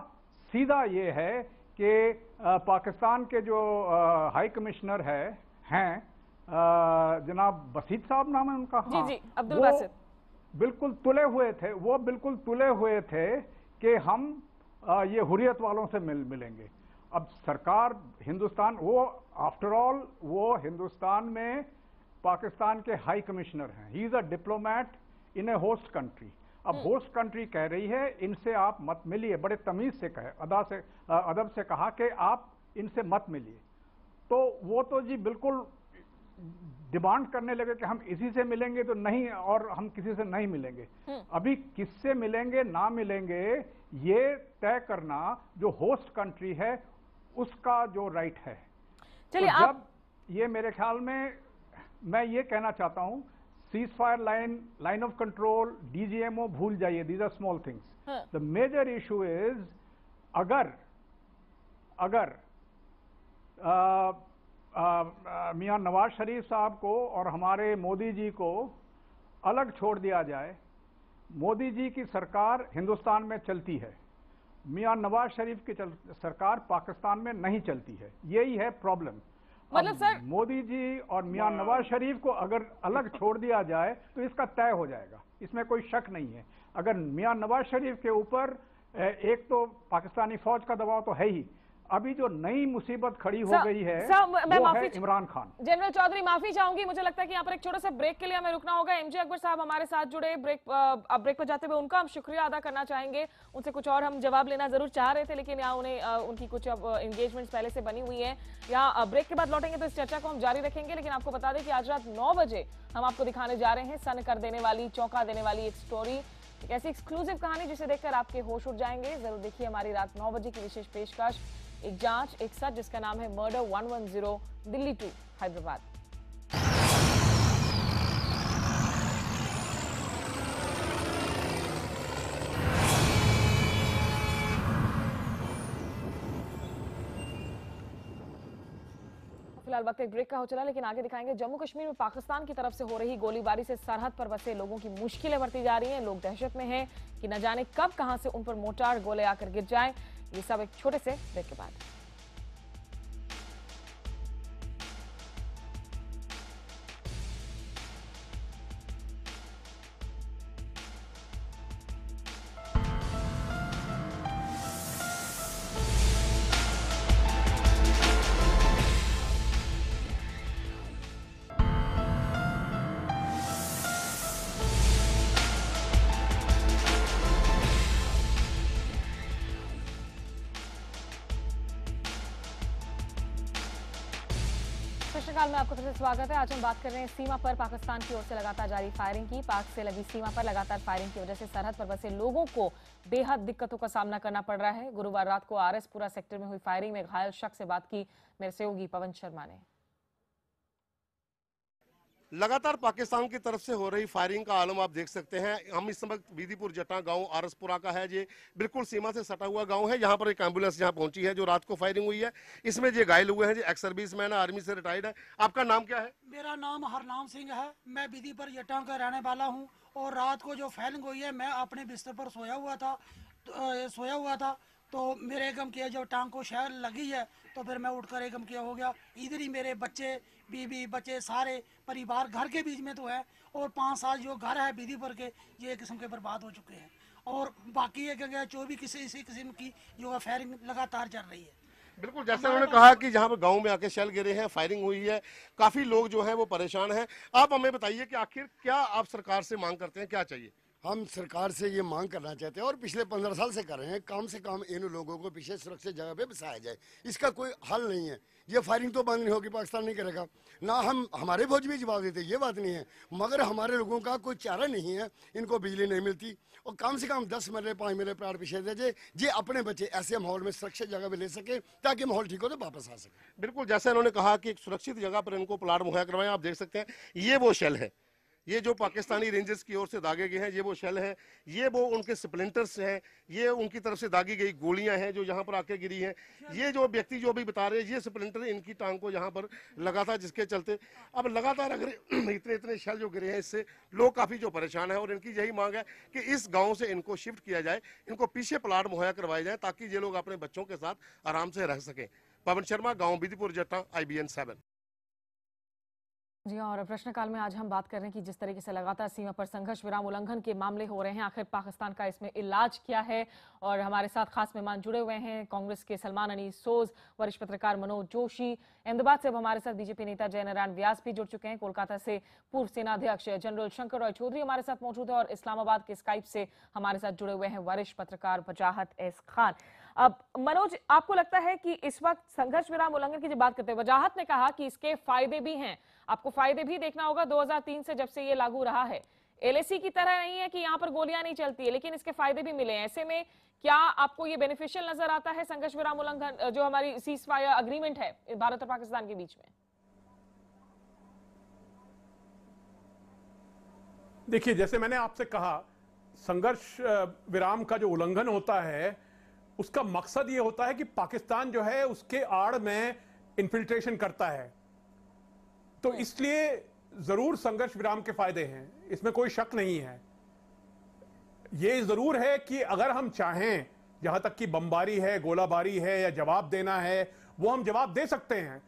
सीधा ये है कि पाकिस्तान के जो हाई कमिश्नर हैं जनाब बसीत साहब नाम है उनका, जी जी, अब्दुल बासित, बिल्कुल तुले हुए थे, वो बिल्कुल तुले हुए थे कि हम ये हुर्रियत वालों से मिलेंगे। अब सरकार हिंदुस्तान, वो आफ्टर ऑल वो हिंदुस्तान में पाकिस्तान के हाई कमिश्नर हैं, he is a diplomat in A host country. अब होस्ट कंट्री कह रही है इनसे आप मत मिलिए, बड़े तमीज से कहे, अदब से कहा कि आप इनसे मत मिलिए, तो वो तो जी बिल्कुल डिमांड करने लगे कि हम इसी से मिलेंगे तो नहीं, और हम किसी से नहीं मिलेंगे। अभी किससे मिलेंगे ना मिलेंगे ये तय करना जो होस्ट कंट्री है उसका जो राइट है। चलिए, तो जब ये मेरे ख्याल में, मैं ये कहना चाहता हूं, cease fire line of control, DGMO भूल जाइए, these are small things. The major issue is अगर मियां नवाज शरीफ साहब को और हमारे मोदी जी को अलग छोड़ दिया जाए। मोदी जी की सरकार हिंदुस्तान में चलती है, मियां नवाज शरीफ की सरकार पाकिस्तान में नहीं चलती है, यही है प्रॉब्लम। मतलब सर, मोदी जी और मियां नवाज शरीफ को अगर अलग छोड़ दिया जाए तो इसका तय हो जाएगा, इसमें कोई शक नहीं है। अगर मियां नवाज शरीफ के ऊपर एक तो पाकिस्तानी फौज का दबाव तो है ही, अभी जो नई मुसीबत खड़ी हो गई है वो है इमरान खान। जनरल चौधरी, माफी चाहूंगी, मुझे लगता है कि यहाँ पर एक छोटा सा ब्रेक के लिए हमें रुकना होगा। MJ अकबर साहब हमारे साथ जुड़े, ब्रेक पर जाते हुए उनका हम शुक्रिया अदा करना चाहेंगे। उनसे कुछ और हम जवाब लेना जरूर चाह रहे थे, लेकिन यहाँ उन्हें उनकी कुछ एंगेजमेंट्स पहले से बनी हुई है। यहाँ ब्रेक के बाद लौटेंगे तो इस चर्चा को हम जारी रखेंगे, लेकिन आपको बता दें कि आज रात 9 बजे हम आपको दिखाने जा रहे हैं सन कर देने वाली, चौंका देने वाली एक स्टोरी, एक ऐसी एक्सक्लूसिव कहानी जिसे देखकर आपके होश उड़ जाएंगे। जरूर देखिए हमारी रात 9 बजे की विशेष पेशकश, एक जांच, एक सच, जिसका नाम है मर्डर 110 दिल्ली 2 हैदराबाद। फिलहाल वक्त एक ब्रेक का हो चला, लेकिन आगे दिखाएंगे जम्मू कश्मीर में पाकिस्तान की तरफ से हो रही गोलीबारी से सरहद पर बसे लोगों की मुश्किलें बढ़ती जा रही हैं। लोग दहशत में हैं कि न जाने कब कहां से उन पर मोर्टार गोले आकर गिर जाएं। ये सब एक छोटे से ब्रेक के बाद। प्रश्नकाल में आपका फिर से स्वागत है। आज हम बात कर रहे हैं सीमा पर पाकिस्तान की ओर से लगातार जारी फायरिंग की। पाक से लगी सीमा पर लगातार फायरिंग की वजह से सरहद पर बसे लोगों को बेहद दिक्कतों का सामना करना पड़ रहा है। गुरुवार रात को आरएसपुरा सेक्टर में हुई फायरिंग में घायल शख्स से बात की मेरे सहयोगी पवन शर्मा ने। लगातार पाकिस्तान की तरफ से हो रही फायरिंग का आलम आप देख सकते हैं। हम इस समय बीदीपुर जटा गांव आरएसपुरा का है, ये बिल्कुल सीमा से सटा हुआ गांव है। यहाँ पर एक एम्बुलेंस यहाँ पहुंची है जो रात को फायरिंग हुई है। इसमें ये घायल हुए हैं, जो एक्स सर्विसमैन है, आर्मी से रिटायर्ड है। आपका नाम क्या है? मेरा नाम हरनाम सिंह है, मैं बीदीपुर जटा का रहने वाला हूँ। और रात को जो फायरिंग हुई है, मैं अपने बिस्तर पर सोया हुआ था तो मेरे एकम किया जब टांग को शहर लगी है तो फिर मैं उठकर एकम किया हो गया। इधर ही मेरे बच्चे, बीवी, बच्चे, सारे परिवार घर के बीच में तो है। और 5 साल जो घर है बीदीपुर के, ये किस्म के बर्बाद हो चुके हैं। और बाकी एक जगह 24 इसी किस्म की जो फायरिंग लगातार चल रही है। बिल्कुल, जैसे उन्होंने कहा कि जहाँ पर गांव में आके शेल गिरे हैं, फायरिंग हुई है, काफी लोग जो हैं वो परेशान हैं। आप हमें बताइए कि आखिर क्या आप सरकार से मांग करते हैं, क्या चाहिए? हम सरकार से ये मांग करना चाहते हैं और पिछले 15 साल से कर रहे हैं, कम से कम इन लोगों को पीछे सुरक्षित जगह पे बसाया जाए। इसका कोई हल नहीं है। ये फायरिंग तो बंद नहीं होगी, पाकिस्तान नहीं करेगा ना। हमारे फौज भी जवाब देते, ये बात नहीं है, मगर हमारे लोगों का कोई चारा नहीं है। इनको बिजली नहीं मिलती और कम से कम 10 मरले 5 मरले प्लाट पीछे दे जाए, ये अपने बच्चे ऐसे माहौल में सुरक्षित जगह पे ले सके ताकि माहौल ठीक हो तो वापस आ सके। बिल्कुल, जैसे उन्होंने कहा कि एक सुरक्षित जगह पर इनको प्लाट मुहैया करवाएं। आप देख सकते हैं ये वो शेल है, ये जो पाकिस्तानी रेंजर्स की ओर से दागे गए हैं, ये वो शेल है, ये वो उनके स्प्लिंटर्स हैं, ये उनकी तरफ से दागी गई गोलियां हैं जो यहाँ पर आके गिरी हैं। ये जो व्यक्ति जो भी बता रहे हैं, ये स्प्लिंटर इनकी टांग को यहाँ पर लगा था, जिसके चलते अब लगातार अगर इतने शेल जो गिरे हैं, इससे लोग काफी जो परेशान है। और इनकी यही मांग है कि इस गाँव से इनको शिफ्ट किया जाए, इनको पीछे प्लाट मुहैया करवाए जाए ताकि ये लोग अपने बच्चों के साथ आराम से रह सकें। पवन शर्मा, गाँव बीदीपुर जटा, IBN 7। जी हाँ, और प्रश्नकाल में आज हम बात कर रहे हैं कि जिस तरीके से लगातार सीमा पर संघर्ष विराम उल्लंघन के मामले हो रहे हैं, आखिर पाकिस्तान का इसमें इलाज क्या है। और हमारे साथ खास मेहमान जुड़े हुए हैं, कांग्रेस के सलमान अनीस सोज, वरिष्ठ पत्रकार मनोज जोशी, अहमदाबाद से अब हमारे साथ बीजेपी नेता जय नारायण व्यास भी जुड़ चुके हैं, कोलकाता से पूर्व सेनाध्यक्ष जनरल शंकर रॉय चौधरी हमारे साथ मौजूद है और इस्लामाबाद के स्काइप से हमारे साथ जुड़े हुए हैं वरिष्ठ पत्रकार वजाहत एस खान। अब मनोज, आपको लगता है कि इस वक्त संघर्ष विराम उल्लंघन की जब बात करते हैं, वजाहत ने कहा कि इसके फायदे भी हैं, आपको फायदे भी देखना होगा। 2003 से जब से ये लागू रहा है, LAC की तरह नहीं है कि यहाँ पर गोलियां नहीं चलती है, लेकिन इसके फायदे भी मिले हैं। ऐसे में क्या आपको ये बेनिफिशियल नजर आता है संघर्ष विराम उल्लंघन, जो हमारी सीज फायर अग्रीमेंट है भारत और पाकिस्तान के बीच में? देखिए, जैसे मैंने आपसे कहा, संघर्ष विराम का जो उल्लंघन होता है उसका मकसद ये होता है कि पाकिस्तान जो है उसके आड़ में इन्फिल्ट्रेशन करता है। तो इसलिए जरूर संघर्ष विराम के फायदे हैं, इसमें कोई शक नहीं है। ये जरूर है कि अगर हम चाहें, जहां तक कि बमबारी है, गोलाबारी है या जवाब देना है, वो हम जवाब दे सकते हैं।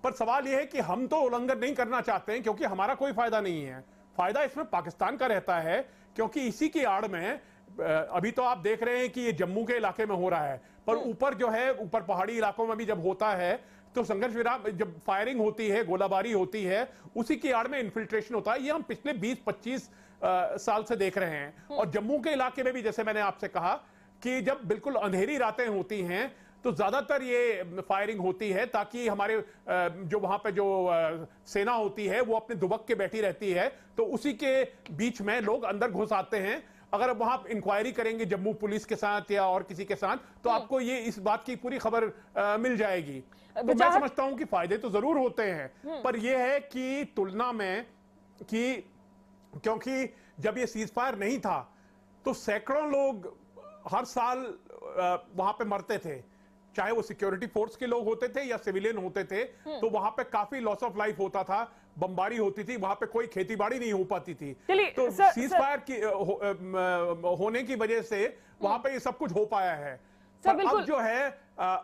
पर सवाल यह है कि हम तो उल्लंघन नहीं करना चाहते हैं, क्योंकि हमारा कोई फायदा नहीं है। फायदा इसमें पाकिस्तान का रहता है, क्योंकि इसी की आड़ में अभी तो आप देख रहे हैं कि ये जम्मू के इलाके में हो रहा है, पर ऊपर जो है, ऊपर पहाड़ी इलाकों में भी जब होता है तो संघर्ष विराम, जब फायरिंग होती है, गोलाबारी होती है, उसी की आड़ में इन्फिल्ट्रेशन होता है। ये हम पिछले 20-25 साल से देख रहे हैं। और जम्मू के इलाके में भी, जैसे मैंने आपसे कहा, कि जब बिल्कुल अंधेरी रातें होती हैं तो ज्यादातर ये फायरिंग होती है ताकि हमारे जो वहां पे जो सेना होती है वो अपने दुबक के बैठी रहती है, तो उसी के बीच में लोग अंदर घुस आते हैं। अगर वहां इंक्वायरी करेंगे जम्मू पुलिस के साथ या और किसी के साथ, तो आपको ये इस बात की पूरी खबर मिल जाएगी। तो मैं समझता हूं कि फायदे तो जरूर होते हैं, पर यह है कि तुलना में कि क्योंकि जब ये सीज फायर नहीं था तो सैकड़ों लोग हर साल वहां पे मरते थे। चाहे वो सिक्योरिटी फोर्स के लोग होते थे या सिविलियन होते थे, तो वहां पे काफी लॉस ऑफ लाइफ होता था, बमबारी होती थी, वहां पे कोई खेतीबाड़ी नहीं हो पाती थी। तो सीज फायर की होने की वजह से वहां पे ये सब कुछ हो पाया है। पर अब जो है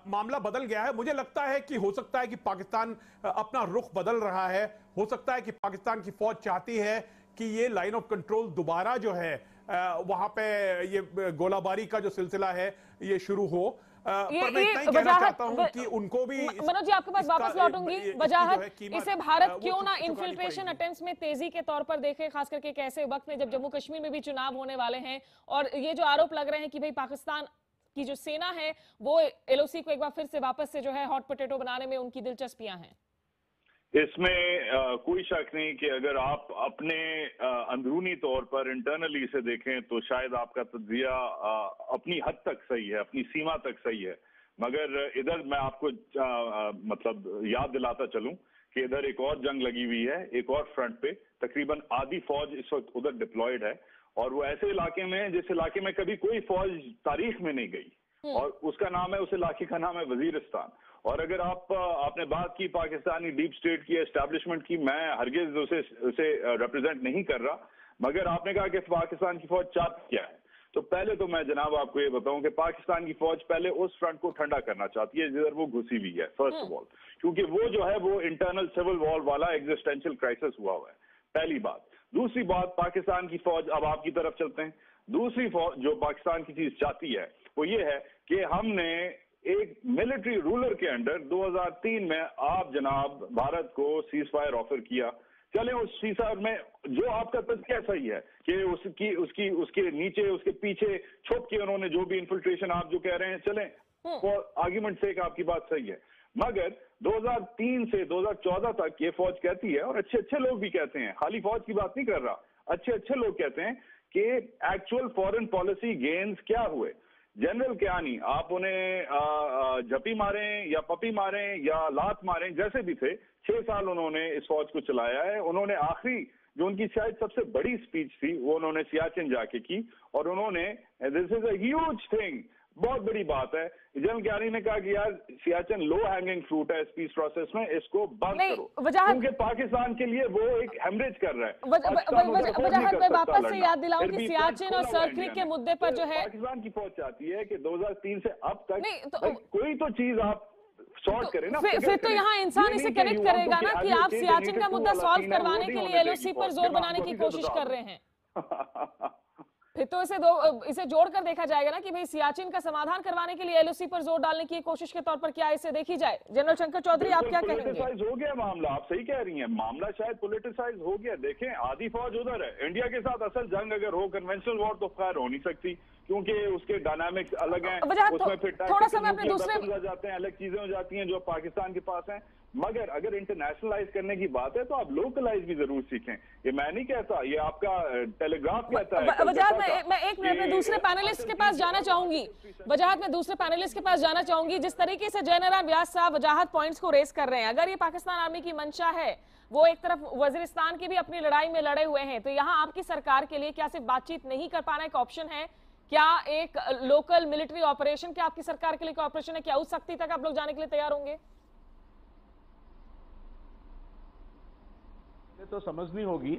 मामला बदल गया है। मुझे लगता है कि हो सकता है कि पाकिस्तान अपना रुख बदल रहा है। हो सकता है कि पाकिस्तान की फौज चाहती है कि ये लाइन ऑफ कंट्रोल दोबारा जो है वहां पे ये गोलाबारी का जो सिलसिला है ये शुरू हो। पर मैं इतना ही कहना चाहता हूं कि उनको भी मनोज जी आपके पास वापस लौटूंगी। वजाहत इसे भारत क्यों ना इन्फिल्ट्रेशन अटेम्प्ट्स में तेजी के तौर पर देखे, खास करके एक ऐसे वक्त में जब जम्मू कश्मीर में भी चुनाव होने वाले हैं और ये जो आरोप लग रहे हैं कि भाई पाकिस्तान की जो सेना है वो एलओसी को एक बार फिर से वापस से जो है हॉट पोटैटो बनाने में उनकी दिलचस्पियां हैं। इसमें कोई शक नहीं कि अगर आप अपने अंदरूनी तौर पर इंटरनली इसे देखें तो शायद आपका तज्जिया अपनी हद तक सही है, अपनी सीमा तक सही है, मगर इधर मैं आपको मतलब याद दिलाता चलूं कि इधर एक और जंग लगी हुई है, एक और फ्रंट पे तकरीबन आधी फौज इस वक्त उधर डिप्लॉयड है और वो ऐसे इलाके में जिस इलाके में कभी कोई फौज तारीख में नहीं गई और उसका नाम है, उस इलाके का नाम है वजीरिस्तान। और अगर आपने बात की पाकिस्तानी डीप स्टेट की, एस्टैब्लिशमेंट की, मैं हरगिज उसे रिप्रेजेंट नहीं कर रहा, मगर आपने कहा कि पाकिस्तान की फौज चाहती क्या है, तो पहले तो मैं जनाब आपको ये बताऊं कि पाकिस्तान की फौज पहले उस फ्रंट को ठंडा करना चाहती है जिधर वो घुसी हुई है, फर्स्ट ऑफ ऑल, क्योंकि वो जो है वो इंटरनल सिविल वॉर वाला एग्जिस्टेंशियल क्राइसिस हुआ हुआ है, पहली बात। दूसरी बात, पाकिस्तान की फौज, अब आपकी तरफ चलते हैं, दूसरी फौज जो पाकिस्तान की चीज चाहती है वो ये है कि हमने एक मिलिट्री रूलर के अंडर 2003 में आप जनाब भारत को सीज फायर ऑफर किया। चले उस सीज फायर में जो आपका तज़किया सही है कि उसके नीचे उसके पीछे छुप के उन्होंने जो भी इन्फिल्ट्रेशन आप जो कह रहे हैं, चलें फॉर आर्ग्यूमेंट से आपकी बात सही है, मगर 2003 से 2014 तक ये फौज कहती है और अच्छे अच्छे लोग भी कहते हैं, खाली फौज की बात नहीं कर रहा, अच्छे अच्छे लोग कहते हैं कि एक्चुअल फॉरेन पॉलिसी गेन्स क्या हुए। जनरल कियानी आप उन्हें झपी मारें या पपी मारें या लात मारें, जैसे भी थे, 6 साल उन्होंने इस फौज को चलाया है। उन्होंने आखिरी जो उनकी शायद सबसे बड़ी स्पीच थी वो उन्होंने सियाचिन जाके की और उन्होंने this is a huge thing, बहुत बड़ी बात है। जनरल कियानी ने कहा कि यार सियाचिन लो हैंगिंग फ्रूट है इस पीस प्रोसेस में, इसको बंद करो, क्योंकि पाकिस्तान के लिए वो एक हेमरेज कर रहा है। वजाहत में वापस से याद दिलाऊं कि सियाचिन और सर क्रीक के मुद्दे पर जो है पाकिस्तान की फौज चाहती है कि 2003 से अब तक कोई तो चीज आप सॉल्व करें ना। फिर तो यहाँ इंसान इसे कनेक्ट करेगा ना कि आप सियाचिन का मुद्दा सॉल्व करवाने के लिए एलओसी पर जोर बनाने की कोशिश कर रहे हैं। फिर तो इसे जोड़कर देखा जाएगा ना कि भाई सियाचिन का समाधान करवाने के लिए एलओसी पर जोर डालने की कोशिश के तौर पर क्या इसे देखी जाए। जनरल शंकर चौधरी आप क्या कहेंगे? पॉलिटिसाइज हो गया मामला, आप सही कह रही हैं, मामला शायद पॉलिटिसाइज हो गया। देखें आधी फौज उधर है, इंडिया के साथ असल जंग अगर हो, कन्वेंशनल वॉर तो खैर हो नहीं सकती क्योंकि उसके डायनामिक्स अलग हैं, उसमें फिर थोड़ा सा अपने दूसरे जाते हैं, अलग चीजें हो जाती हैं जो पाकिस्तान के पास हैं। मगर अगर इंटरनेशनलाइज करने की बात है तो आप लोकलाइज भी जरूर सीखें। ये मैं नहीं कहता, ये आपका टेलीग्राफ कहता है। वजाहत मैं एक मिनट में दूसरे पैनलिस्ट के पास जाना चाहूंगी। वजाहत में दूसरे पैनलिस्ट के पास जाना चाहूंगी। जिस तरीके से जयनारायण व्यास साहब वजाहत पॉइंट्स को रेस कर रहे हैं, अगर ये पाकिस्तान आर्मी की मंशा है, वो एक तरफ वजीरिस्तान की भी अपनी लड़ाई में लड़े हुए हैं, तो यहाँ आपकी सरकार के लिए क्या सिर्फ बातचीत नहीं कर पाना एक ऑप्शन है? क्या एक लोकल मिलिट्री ऑपरेशन क्या आपकी सरकार के लिए कोई ऑपरेशन है? क्या उस शक्ति तक आप लोग जाने के लिए तैयार होंगे? तो समझनी होगी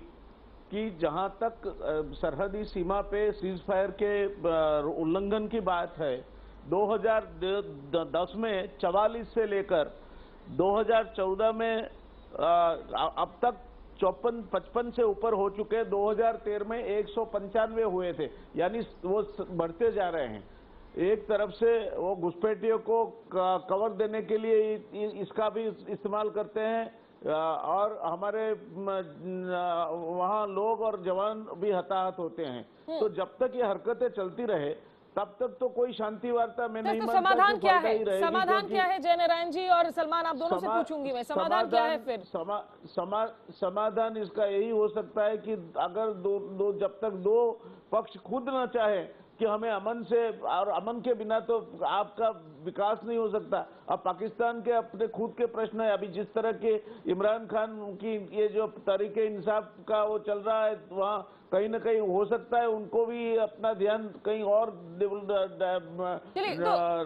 कि जहां तक सरहदी सीमा पे सीज फायर के उल्लंघन की बात है, 2010 में 44 से लेकर 2014 में अब तक 54-55 से ऊपर हो चुके। 2013 में 195 हुए थे, यानी वो बढ़ते जा रहे हैं। एक तरफ से वो घुसपैठियों को कवर देने के लिए इसका भी इस्तेमाल करते हैं और हमारे वहाँ लोग और जवान भी हताहत होते हैं। तो जब तक ये हरकतें चलती रहे तब तक तो कोई शांति वार्ता में नहीं मानता। समाधान क्या है? समाधान क्या है जयनारायण जी और सलमान, आप दोनों से पूछूंगी मैं, समाधान क्या है फिर? समाधान इसका यही हो सकता है कि अगर जब तक दो पक्ष खुद न चाहे कि हमें अमन से, और अमन के बिना तो आपका विकास नहीं हो सकता। अब पाकिस्तान के अपने खुद के प्रश्न है। अभी जिस तरह के इमरान खान की ये जो तरीके इंसाफ का वो चल रहा है, वहाँ कहीं ना कहीं हो सकता है उनको भी अपना ध्यान कहीं और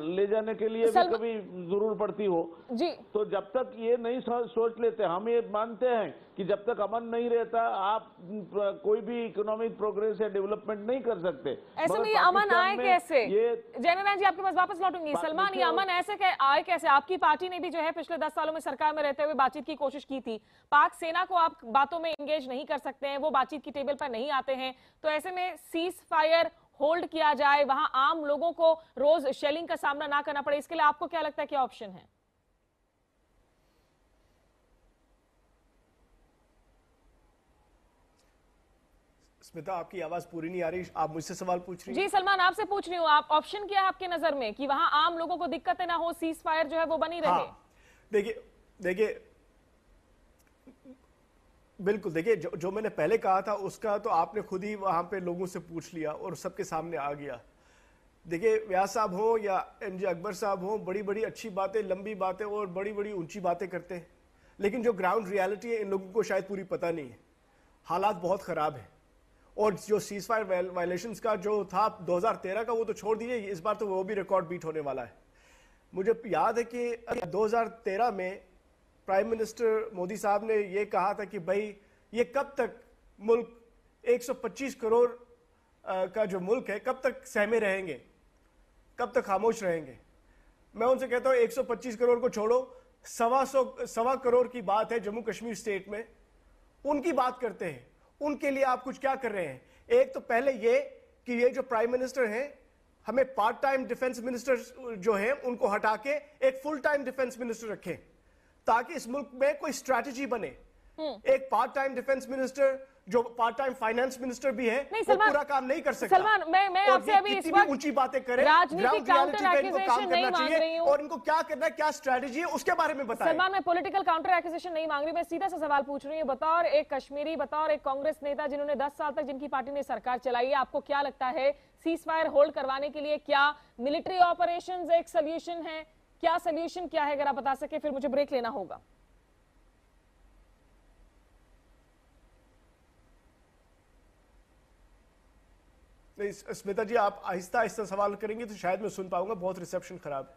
ले जाने के लिए भी कभी जरूर पड़ती हो जी। तो जब तक ये नहीं सोच लेते, हम ये मानते हैं कि जब तक अमन नहीं रहता आप कोई भी इकोनॉमिक प्रोग्रेस या डेवलपमेंट नहीं कर सकते। ऐसे में ये अमन आए कैसे? जयनारायण जी आपके पास वापस लौटूंगी। सलमान, ये अमन ऐसे आए कैसे? आपकी पार्टी ने भी जो है पिछले 10 सालों में सरकार में रहते हुए बातचीत की कोशिश की थी। पाक सेना को आप बातों में एंगेज नहीं कर सकते हैं, वो बातचीत की टेबल पर नहीं आते हैं, तो ऐसे में सीज फायर होल्ड किया जाए, वहां आम लोगों को रोज शेलिंग का सामना ना करना पड़े, इसके लिए आपको क्या लगता है क्या ऑप्शन है? स्मिता, आपकी आवाज पूरी नहीं आ रही, आप मुझसे सवाल पूछ रही हैं? जी सलमान, आपसे पूछ रही हूँ, आप ऑप्शन क्या है आपके नजर में कि वहां आम लोगों को दिक्कतें ना हो, सीज फायर जो है वो बनी रहे? देखिए बिल्कुल, देखिए जो मैंने पहले कहा था उसका तो आपने खुद ही वहां पे लोगों से पूछ लिया और सबके सामने आ गया। देखिए व्यास साहब हो या एमजे अकबर साहब हो, बड़ी बड़ी अच्छी बातें, लंबी बातें और बड़ी बड़ी ऊंची बातें करते हैं, लेकिन जो ग्राउंड रियलिटी है इन लोगों को शायद पूरी पता नहीं है। हालात बहुत खराब है और जो सीज फायर वायलेशंस का जो था 2013 का वो तो छोड़ दीजिए, इस बार तो वो भी रिकॉर्ड बीट होने वाला है। मुझे याद है कि 2013 में प्राइम मिनिस्टर मोदी साहब ने ये कहा था कि भाई ये कब तक मुल्क 125 करोड़ का जो मुल्क है कब तक सहमे रहेंगे, कब तक खामोश रहेंगे। मैं उनसे कहता हूं 125 करोड़ को छोड़ो, 125 करोड़ की बात है जम्मू कश्मीर स्टेट में, उनकी बात करते हैं। उनके लिए आप कुछ क्या कर रहे हैं? एक तो पहले ये कि ये जो प्राइम मिनिस्टर हैं, हमें पार्ट टाइम डिफेंस मिनिस्टर जो है उनको हटा के एक फुल टाइम डिफेंस मिनिस्टर रखें ताकि इस मुल्क में कोई स्ट्रैटेजी बने। एक पार्ट टाइम डिफेंस मिनिस्टर जो पार्ट टाइम फाइनेंस मिनिस्टर भी है वो पूरा काम नहीं कर सकता। सलमान, मैं आपसे अभी इस वक्त ऊंची बातें करें, राजनीतिक काउंटर एक्यूजेशन नहीं मांग रही हूं और इनको क्या करना है, क्या स्ट्रैटेजी है उसके बारे में बताएं। सलमान, मैं पॉलिटिकल काउंटर एक्यूजेशन नहीं मांग रही, मैं सीधा सा सवाल पूछ रही हूँ। बतौर एक कश्मीरी, बतौर एक कांग्रेस नेता जिन्होंने 10 साल तक जिनकी पार्टी ने सरकार चलाई है, आपको क्या लगता है सीज फायर होल्ड करवाने के लिए क्या मिलिट्री ऑपरेशंस एक सोल्यूशन है? क्या सोल्यूशन क्या है, अगर आप बता सके, फिर मुझे ब्रेक लेना होगा। स्मिता जी, आप आहिस्ता आहिस्ता सवाल करेंगे तो शायद मैं सुन पाऊंगा, बहुत रिसेप्शन खराब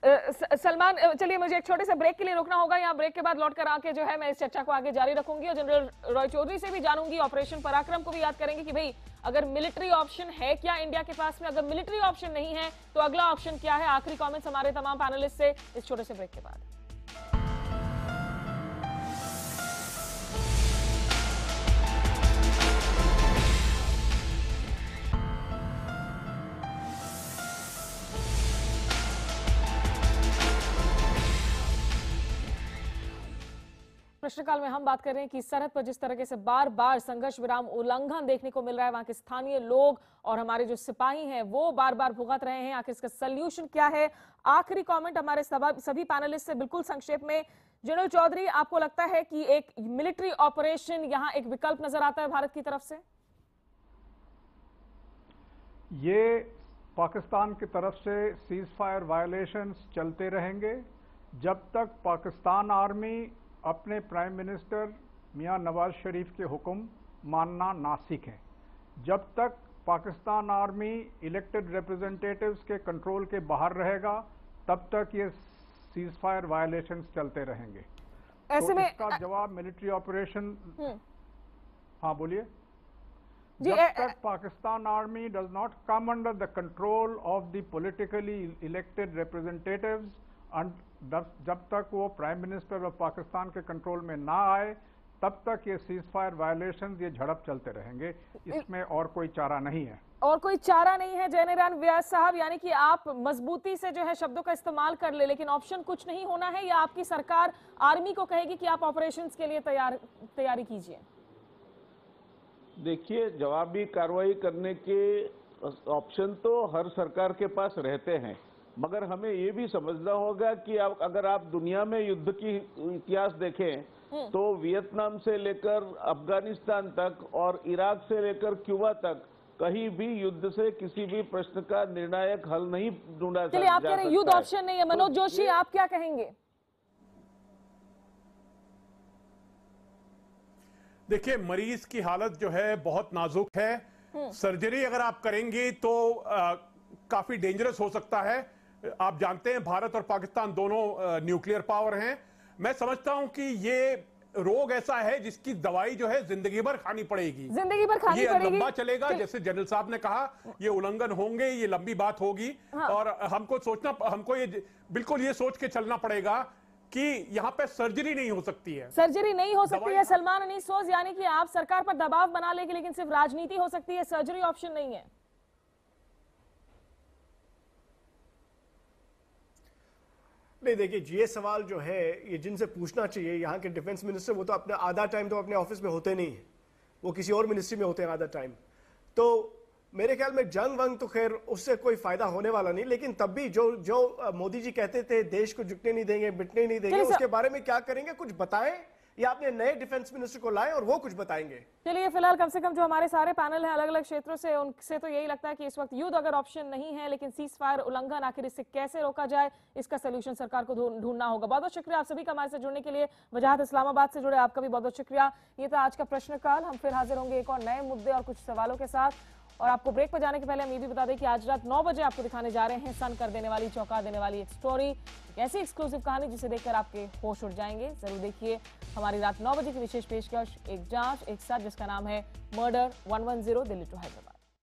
है। सलमान, चलिए मुझे एक छोटे से ब्रेक के लिए रुकना होगा। यहाँ ब्रेक के बाद लौट कर आके जो है मैं इस चर्चा को आगे जारी रखूंगी और जनरल रॉय चौधरी से भी जानूंगी, ऑपरेशन पराक्रम को भी याद करेंगे कि भाई अगर मिलिट्री ऑप्शन है क्या इंडिया के पास में, अगर मिलिट्री ऑप्शन नहीं है तो अगला ऑप्शन क्या है। आखिरी कमेंट्स हमारे तमाम पैनलिस्ट से इस छोटे से ब्रेक के बाद। प्रश्नकाल में हम बात कर रहे हैं कि सरहद पर जिस तरीके से बार बार संघर्ष विराम उल्लंघन देखने को मिल रहा है, वहां के स्थानीय लोग और हमारे जो सिपाही हैं वो बार बार भुगत रहे हैं। आखिर इसका सॉल्यूशन क्या है? आखिरी कमेंट हमारे सभी पैनलिस्ट से बिल्कुल संक्षेप में। जनरल चौधरी, आपको लगता है कि एक मिलिट्री ऑपरेशन यहां एक विकल्प नजर आता है भारत की तरफ से? ये पाकिस्तान की तरफ से सीज फायर वायलेशंस चलते रहेंगे जब तक पाकिस्तान आर्मी अपने प्राइम मिनिस्टर मियां नवाज शरीफ के हुक्म मानना ना सीखें। जब तक पाकिस्तान आर्मी इलेक्टेड रिप्रेजेंटेटिव्स के कंट्रोल के बाहर रहेगा तब तक ये सीज फायर वायलेशंस चलते रहेंगे। ऐसे में इसका जवाब मिलिट्री ऑपरेशन। हाँ बोलिए। जब तक Pakistan army does not come under the control of the politically elected representatives, जब तक वो प्राइम मिनिस्टर ऑफ पाकिस्तान के कंट्रोल में ना आए तब तक ये सीज फायर वायलेशंस, ये झड़प चलते रहेंगे। इसमें और कोई चारा नहीं है। और कोई चारा नहीं है जयनारायण व्यास साहब, यानी कि आप मजबूती से जो है शब्दों का इस्तेमाल कर ले, लेकिन ऑप्शन कुछ नहीं होना है, या आपकी सरकार आर्मी को कहेगी कि आप ऑपरेशंस के लिए तैयारी कीजिए? देखिए, जवाबी कार्रवाई करने के ऑप्शन तो हर सरकार के पास रहते हैं, मगर हमें ये भी समझना होगा कि अगर आप दुनिया में युद्ध की इतिहास देखें तो वियतनाम से लेकर अफगानिस्तान तक और इराक से लेकर क्यूबा तक कहीं भी युद्ध से किसी भी प्रश्न का निर्णायक हल नहीं ढूंढा जा सकता है। चलिए, आप कह रहे हैं युद्ध ऑप्शन नहीं है। मनोज जोशी, आप क्या कहेंगे? देखिए, मरीज की हालत जो है बहुत नाजुक है। सर्जरी अगर आप करेंगे तो काफी डेंजरस हो सकता है। आप जानते हैं भारत और पाकिस्तान दोनों न्यूक्लियर पावर हैं। मैं समझता हूं कि ये रोग ऐसा है जिसकी दवाई जो है जिंदगी भर खानी पड़ेगी, जिंदगी भर खानी ये पड़ेगी। लंबा चलेगा। जैसे जनरल साहब ने कहा, ये उल्लंघन होंगे, ये लंबी बात होगी। हाँ। और हमको ये बिल्कुल ये सोच के चलना पड़ेगा कि यहाँ पे सर्जरी नहीं हो सकती है। सर्जरी नहीं हो सकती है सलमान अनीसोज, यानी कि आप सरकार पर दबाव बना लेंगे लेकिन सिर्फ राजनीति हो सकती है, सर्जरी ऑप्शन नहीं है। नहीं, देखिए, ये सवाल जो है ये जिनसे पूछना चाहिए, यहाँ के डिफेंस मिनिस्टर, वो तो अपने आधा टाइम तो अपने ऑफिस में होते नहीं है, वो किसी और मिनिस्ट्री में होते हैं आधा टाइम। तो मेरे ख्याल में जंग वंग तो खैर उससे कोई फायदा होने वाला नहीं, लेकिन तब भी जो मोदी जी कहते थे देश को झुकने नहीं देंगे, बिटने नहीं देंगे, उसके बारे में क्या करेंगे, कुछ बताएं, या अपने नए डिफेंस मिनिस्टर को लाएं और वो कुछ बताएंगे। चलिए, फिलहाल कम से कम जो हमारे सारे पैनल हैं अलग अलग क्षेत्रों से, उनसे तो यही लगता है कि इस वक्त युद्ध अगर ऑप्शन नहीं है, लेकिन सीज फायर उल्लंघन आखिर इससे कैसे रोका जाए, इसका सोल्यूशन सरकार को ढूंढना होगा। बहुत बहुत शुक्रिया आप सभी का हमारे से जुड़ने के लिए। वजाहत इस्लामाबाद से जुड़े आपका भी बहुत बहुत शुक्रिया। ये था आज का प्रश्नकाल। हम फिर हाजिर होंगे एक और नए मुद्दे और कुछ सवालों के साथ। और आपको ब्रेक पर जाने के पहले हम ये भी बता दें कि आज रात 9 बजे आपको दिखाने जा रहे हैं सन कर देने वाली, चौंका देने वाली एक स्टोरी, एक ऐसी एक्सक्लूसिव कहानी जिसे देखकर आपके होश उड़ जाएंगे। जरूर देखिए हमारी रात 9 बजे की विशेष पेशकश, एक जांच एक साथ, जिसका नाम है मर्डर 110 दिल्ली टू हैदराबाद।